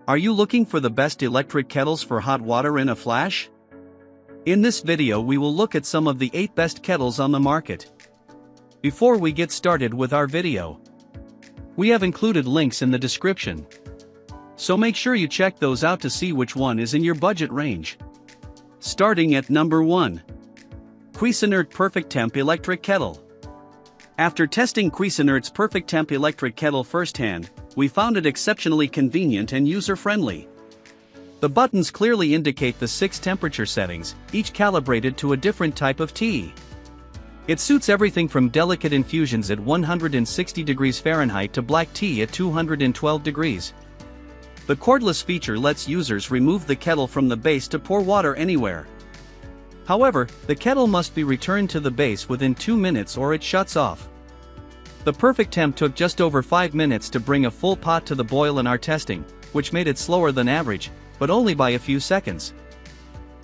Are you looking for the best electric kettles for hot water in a flash? In this video we will look at some of the 8 best kettles on the market. Before we get started with our video, we have included links in the description. So make sure you check those out to see which one is in your budget range. Starting at number 1. Cuisinart PerfecTemp Electric Kettle. After testing Cuisinart's PerfecTemp electric kettle firsthand, we found it exceptionally convenient and user-friendly. The buttons clearly indicate the 6 temperature settings, each calibrated to a different type of tea. It suits everything from delicate infusions at 160 degrees Fahrenheit to black tea at 212 degrees. The cordless feature lets users remove the kettle from the base to pour water anywhere. However, the kettle must be returned to the base within 2 minutes or it shuts off. The PerfecTemp took just over 5 minutes to bring a full pot to the boil in our testing, which made it slower than average, but only by a few seconds.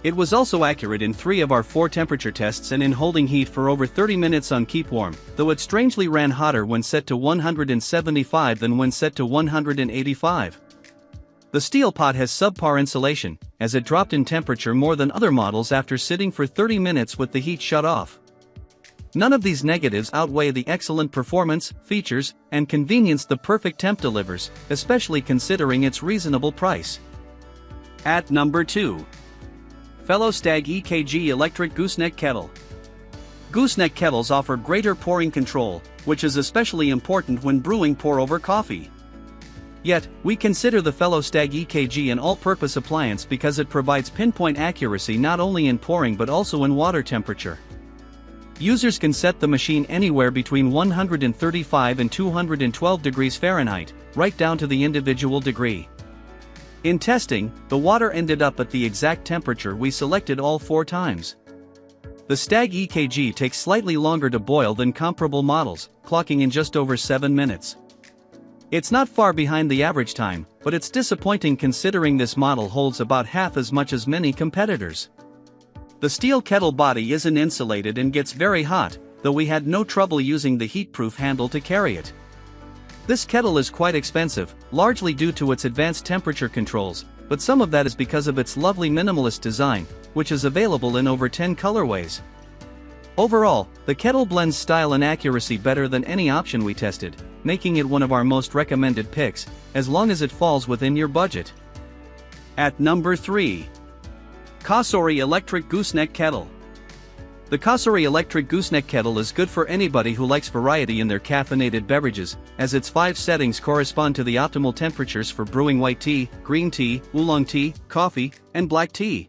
It was also accurate in 3 of our 4 temperature tests and in holding heat for over 30 minutes on keep warm, though it strangely ran hotter when set to 175 than when set to 185. The steel pot has subpar insulation, as it dropped in temperature more than other models after sitting for 30 minutes with the heat shut off. None of these negatives outweigh the excellent performance, features, and convenience the PerfecTemp delivers, especially considering its reasonable price. At number 2. Fellow Stagg EKG Electric Gooseneck Kettle. Gooseneck kettles offer greater pouring control, which is especially important when brewing pour-over coffee. Yet, we consider the Fellow Stagg EKG an all-purpose appliance because it provides pinpoint accuracy not only in pouring but also in water temperature. Users can set the machine anywhere between 135 and 212 degrees Fahrenheit, right down to the individual degree. In testing, the water ended up at the exact temperature we selected all 4 times. The Stagg EKG takes slightly longer to boil than comparable models, clocking in just over 7 minutes. It's not far behind the average time, but it's disappointing considering this model holds about half as much as many competitors. The steel kettle body isn't insulated and gets very hot, though we had no trouble using the heat-proof handle to carry it. This kettle is quite expensive, largely due to its advanced temperature controls, but some of that is because of its lovely minimalist design, which is available in over 10 colorways. Overall, the kettle blends style and accuracy better than any option we tested, making it one of our most recommended picks, as long as it falls within your budget. At number 3. Cosori Electric Gooseneck Kettle. The Cosori Electric Gooseneck Kettle is good for anybody who likes variety in their caffeinated beverages, as its 5 settings correspond to the optimal temperatures for brewing white tea, green tea, oolong tea, coffee, and black tea.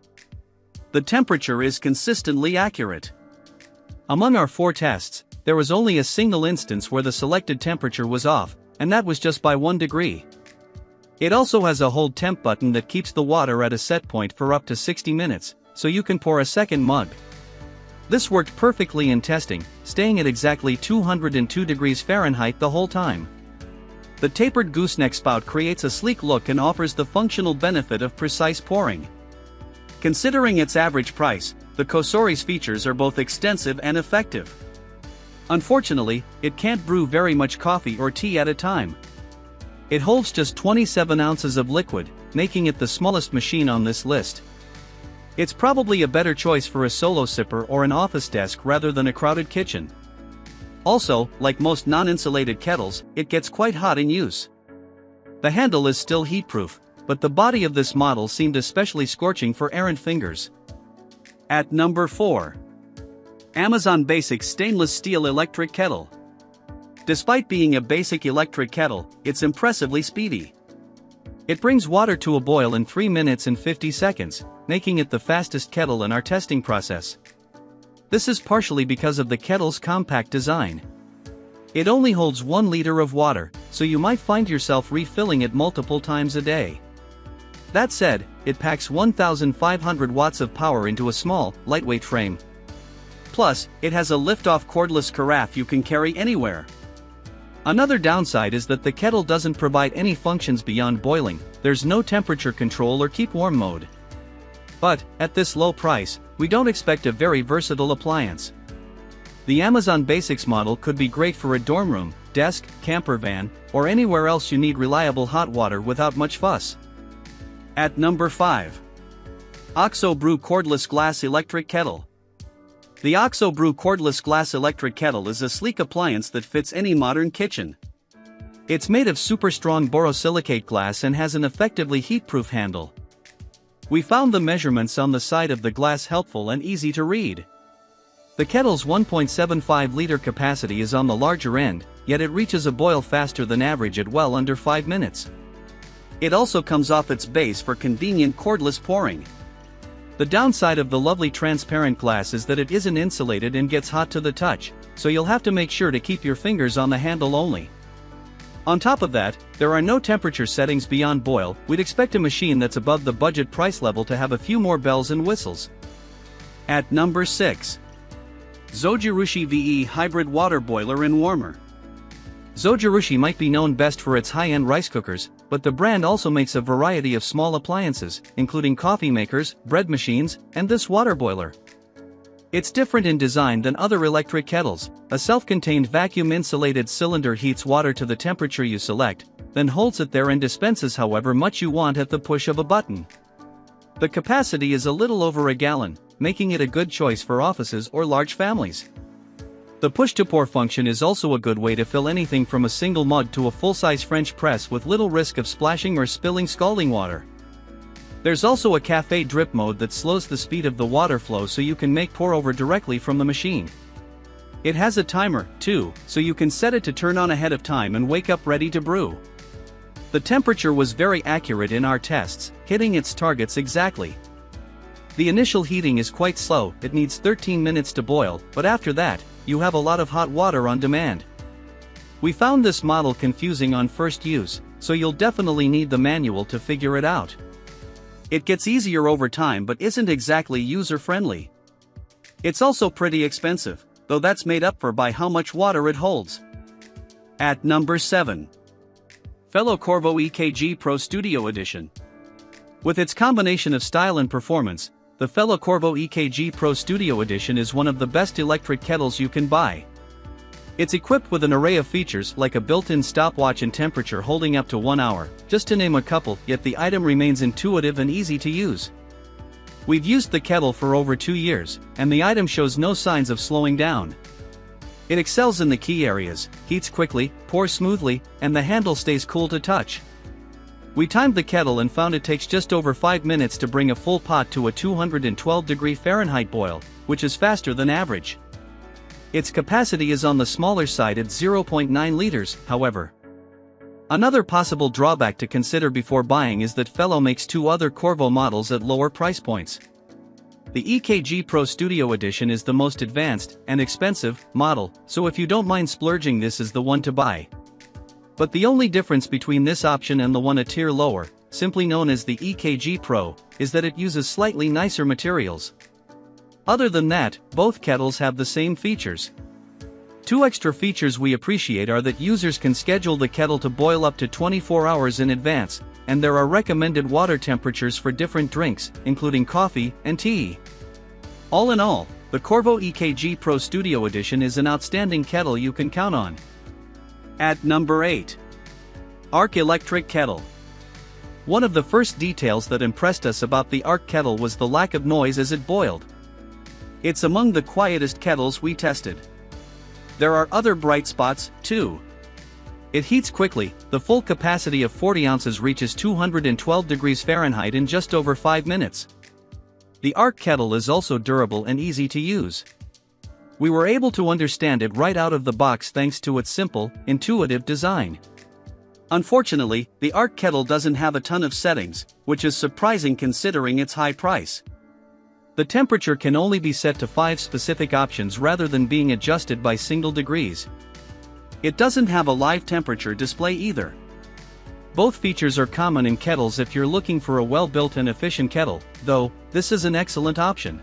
The temperature is consistently accurate. Among our 4 tests, there was only a single instance where the selected temperature was off, and that was just by 1 degree. It also has a hold temp button that keeps the water at a set point for up to 60 minutes, so you can pour a second mug. This worked perfectly in testing, staying at exactly 202 degrees Fahrenheit the whole time. The tapered gooseneck spout creates a sleek look and offers the functional benefit of precise pouring. Considering its average price, the Cosori's features are both extensive and effective. Unfortunately, it can't brew very much coffee or tea at a time. It holds just 27 ounces of liquid, making it the smallest machine on this list. It's probably a better choice for a solo sipper or an office desk rather than a crowded kitchen. Also, like most non-insulated kettles, it gets quite hot in use. The handle is still heatproof, but the body of this model seemed especially scorching for errant fingers. At number 4. Amazon Basic Stainless Steel Electric Kettle. Despite being a basic electric kettle, it's impressively speedy. It brings water to a boil in 3 minutes and 50 seconds, making it the fastest kettle in our testing process. This is partially because of the kettle's compact design. It only holds 1 liter of water, so you might find yourself refilling it multiple times a day. That said, it packs 1,500 watts of power into a small, lightweight frame. Plus, it has a lift-off cordless carafe you can carry anywhere. Another downside is that the kettle doesn't provide any functions beyond boiling. There's no temperature control or keep warm mode. But, at this low price, we don't expect a very versatile appliance. The Amazon Basics model could be great for a dorm room, desk, camper van, or anywhere else you need reliable hot water without much fuss. At number 5. OXO Brew Cordless Glass Electric Kettle. The OXO Brew Cordless Glass Electric Kettle is a sleek appliance that fits any modern kitchen. It's made of super strong borosilicate glass and has an effectively heat-proof handle. We found the measurements on the side of the glass helpful and easy to read. The kettle's 1.75-liter capacity is on the larger end, yet it reaches a boil faster than average at well under 5 minutes. It also comes off its base for convenient cordless pouring. The downside of the lovely transparent glass is that it isn't insulated and gets hot to the touch, so you'll have to make sure to keep your fingers on the handle only. On top of that, there are no temperature settings beyond boil. We'd expect a machine that's above the budget price level to have a few more bells and whistles. At number 6. Zojirushi VE Hybrid Water Boiler and Warmer. Zojirushi might be known best for its high-end rice cookers, but the brand also makes a variety of small appliances, including coffee makers, bread machines, and this water boiler. It's different in design than other electric kettles. A self-contained vacuum-insulated cylinder heats water to the temperature you select, then holds it there and dispenses however much you want at the push of a button. The capacity is a little over a gallon, making it a good choice for offices or large families. The push-to-pour function is also a good way to fill anything from a single mug to a full-size French press with little risk of splashing or spilling scalding water. There's also a cafe drip mode that slows the speed of the water flow so you can make pour over directly from the machine. It has a timer, too, so you can set it to turn on ahead of time and wake up ready to brew. The temperature was very accurate in our tests, hitting its targets exactly. The initial heating is quite slow, it needs 13 minutes to boil, but after that, you have a lot of hot water on demand. We found this model confusing on first use, so you'll definitely need the manual to figure it out. It gets easier over time but isn't exactly user-friendly. It's also pretty expensive, though that's made up for by how much water it holds. At number 7. Fellow Corvo EKG Pro Studio Edition. With its combination of style and performance, the Fellow Corvo EKG Pro Studio Edition is one of the best electric kettles you can buy. It's equipped with an array of features like a built-in stopwatch and temperature holding up to 1 hour, just to name a couple, yet the item remains intuitive and easy to use. We've used the kettle for over 2 years, and the item shows no signs of slowing down. It excels in the key areas, heats quickly, pours smoothly, and the handle stays cool to touch. We timed the kettle and found it takes just over 5 minutes to bring a full pot to a 212° Fahrenheit boil, which is faster than average. Its capacity is on the smaller side at 0.9 liters, however. Another possible drawback to consider before buying is that Fellow makes 2 other Corvo models at lower price points. The EKG Pro Studio Edition is the most advanced and expensive model, so if you don't mind splurging, this is the one to buy. But the only difference between this option and the one a tier lower, simply known as the EKG Pro, is that it uses slightly nicer materials. Other than that, both kettles have the same features. 2 extra features we appreciate are that users can schedule the kettle to boil up to 24 hours in advance, and there are recommended water temperatures for different drinks, including coffee and tea. All in all, the Corvo EKG Pro Studio Edition is an outstanding kettle you can count on. At number 8. Aarke Electric Kettle. One of the first details that impressed us about the Aarke kettle was the lack of noise as it boiled. It's among the quietest kettles we tested. There are other bright spots, too. It heats quickly, the full capacity of 40 ounces reaches 212° Fahrenheit in just over 5 minutes. The Aarke kettle is also durable and easy to use. We were able to understand it right out of the box thanks to its simple, intuitive design. Unfortunately, the Aarke kettle doesn't have a ton of settings, which is surprising considering its high price. The temperature can only be set to 5 specific options rather than being adjusted by single degrees. It doesn't have a live temperature display either. Both features are common in kettles if you're looking for a well-built and efficient kettle, though this is an excellent option.